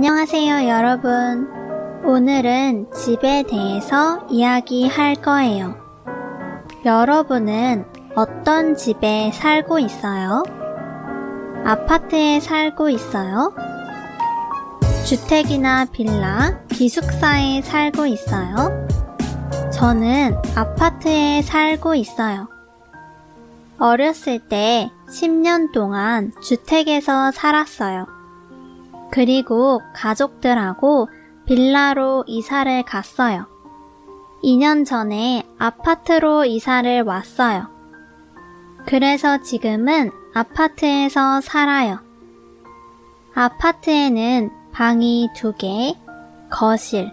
안녕하세요, 여러분. 오늘은 집에 대해서 이야기할 거예요. 여러분은 어떤 집에 살고 있어요? 아파트에 살고 있어요? 주택이나 빌라, 기숙사에 살고 있어요? 저는 아파트에 살고 있어요. 어렸을 때 10년 동안 주택에서 살았어요. 그리고 가족들하고 빌라로 이사를 갔어요. 2년 전에 아파트로 이사를 왔어요. 그래서 지금은 아파트에서 살아요. 아파트에는 방이 2개, 거실,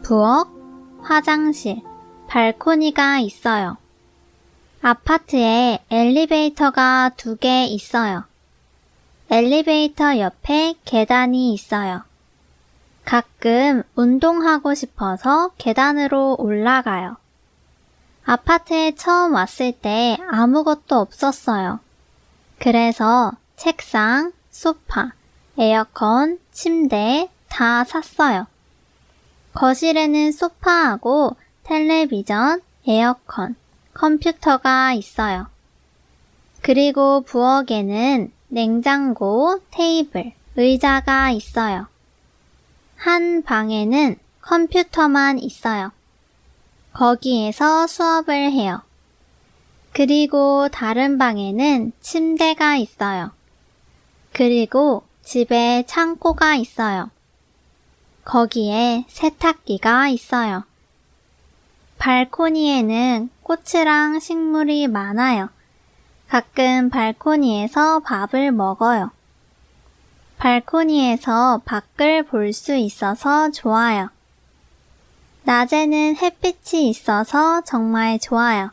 부엌, 화장실, 발코니가 있어요. 아파트에 엘리베이터가 2개 있어요. 엘리베이터 옆에 계단이 있어요. 가끔 운동하고 싶어서 계단으로 올라가요. 아파트에 처음 왔을 때 아무것도 없었어요. 그래서 책상, 소파, 에어컨, 침대 다 샀어요. 거실에는 소파하고 텔레비전, 에어컨, 컴퓨터가 있어요. 그리고 부엌에는 냉장고, 테이블, 의자가 있어요. 한 방에는 컴퓨터만 있어요. 거기에서 수업을 해요. 그리고 다른 방에는 침대가 있어요. 그리고 집에 창고가 있어요. 거기에 세탁기가 있어요. 발코니에는 꽃이랑 식물이 많아요. 가끔 발코니에서 밥을 먹어요. 발코니에서 밖을 볼 수 있어서 좋아요. 낮에는 햇빛이 있어서 정말 좋아요.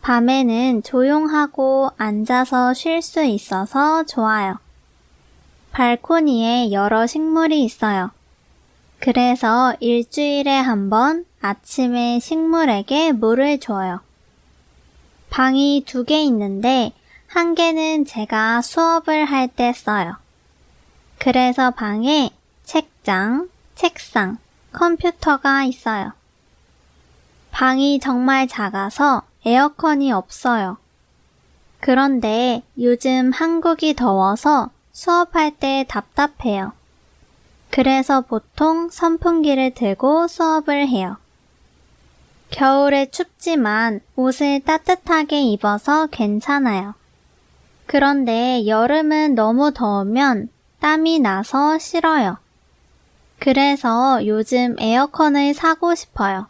밤에는 조용하고 앉아서 쉴 수 있어서 좋아요. 발코니에 여러 식물이 있어요. 그래서 일주일에 한 번 아침에 식물에게 물을 줘요. 방이 2개 있는데 한 개는 제가 수업을 할 때 써요. 그래서 방에 책장, 책상, 컴퓨터가 있어요. 방이 정말 작아서 에어컨이 없어요. 그런데 요즘 한국이 더워서 수업할 때 답답해요. 그래서 보통 선풍기를 들고 수업을 해요. 겨울에 춥지만 옷을 따뜻하게 입어서 괜찮아요. 그런데 여름은 너무 더우면 땀이 나서 싫어요. 그래서 요즘 에어컨을 사고 싶어요.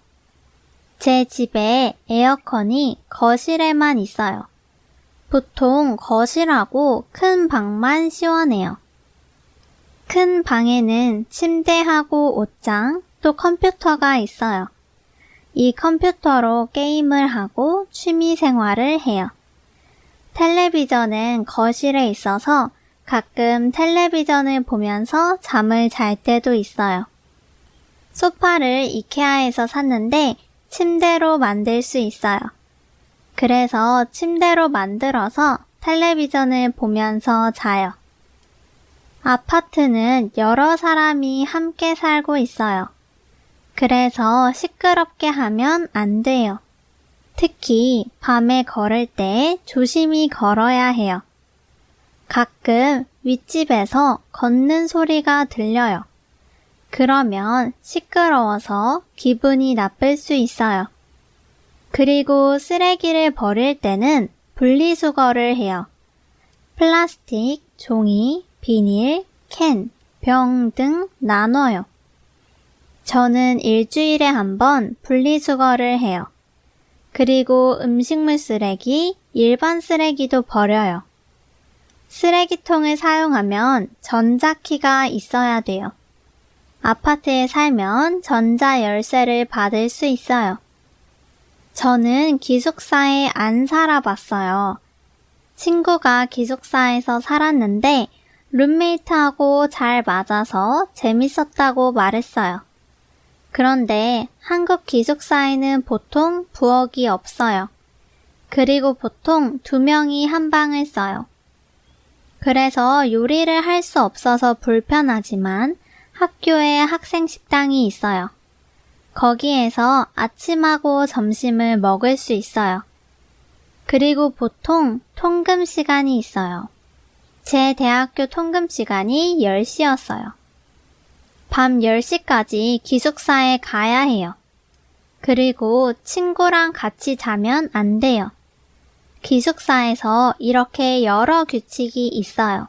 제 집에 에어컨이 거실에만 있어요. 보통 거실하고 큰 방만 시원해요. 큰 방에는 침대하고 옷장, 또 컴퓨터가 있어요. 이 컴퓨터로 게임을 하고 취미 생활을 해요. 텔레비전은 거실에 있어서 가끔 텔레비전을 보면서 잠을 잘 때도 있어요. 소파를 이케아에서 샀는데 침대로 만들 수 있어요. 그래서 침대로 만들어서 텔레비전을 보면서 자요. 아파트는 여러 사람이 함께 살고 있어요. 그래서 시끄럽게 하면 안 돼요. 특히 밤에 걸을 때 조심히 걸어야 해요. 가끔 윗집에서 걷는 소리가 들려요. 그러면 시끄러워서 기분이 나쁠 수 있어요. 그리고 쓰레기를 버릴 때는 분리수거를 해요. 플라스틱, 종이, 비닐, 캔, 병 등 나눠요. 저는 일주일에 한 번 분리수거를 해요. 그리고 음식물 쓰레기, 일반 쓰레기도 버려요. 쓰레기통을 사용하면 전자키가 있어야 돼요. 아파트에 살면 전자열쇠를 받을 수 있어요. 저는 기숙사에 안 살아봤어요. 친구가 기숙사에서 살았는데 룸메이트하고 잘 맞아서 재밌었다고 말했어요. 그런데 한국 기숙사에는 보통 부엌이 없어요. 그리고 보통 2명이 한 방을 써요. 그래서 요리를 할 수 없어서 불편하지만 학교에 학생 식당이 있어요. 거기에서 아침하고 점심을 먹을 수 있어요. 그리고 보통 통금 시간이 있어요. 제 대학교 통금 시간이 10시였어요. 밤 10시까지 기숙사에 가야 해요. 그리고 친구랑 같이 자면 안 돼요. 기숙사에서 이렇게 여러 규칙이 있어요.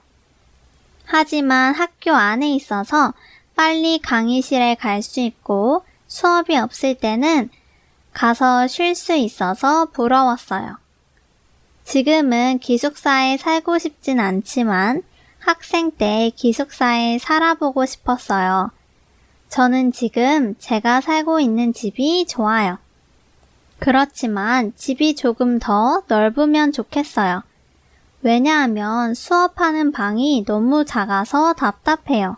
하지만 학교 안에 있어서 빨리 강의실에 갈 수 있고 수업이 없을 때는 가서 쉴 수 있어서 부러웠어요. 지금은 기숙사에 살고 싶진 않지만 학생 때 기숙사에 살아보고 싶었어요. 저는 지금 제가 살고 있는 집이 좋아요. 그렇지만 집이 조금 더 넓으면 좋겠어요. 왜냐하면 수업하는 방이 너무 작아서 답답해요.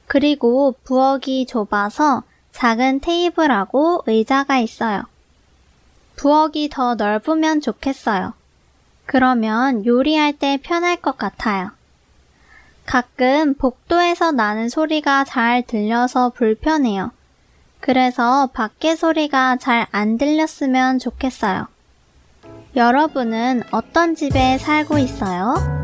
그리고 부엌이 좁아서 작은 테이블하고 의자가 있어요. 부엌이 더 넓으면 좋겠어요. 그러면 요리할 때 편할 것 같아요. 가끔 복도에서 나는 소리가 잘 들려서 불편해요. 그래서 밖에 소리가 잘 안 들렸으면 좋겠어요. 여러분은 어떤 집에 살고 있어요?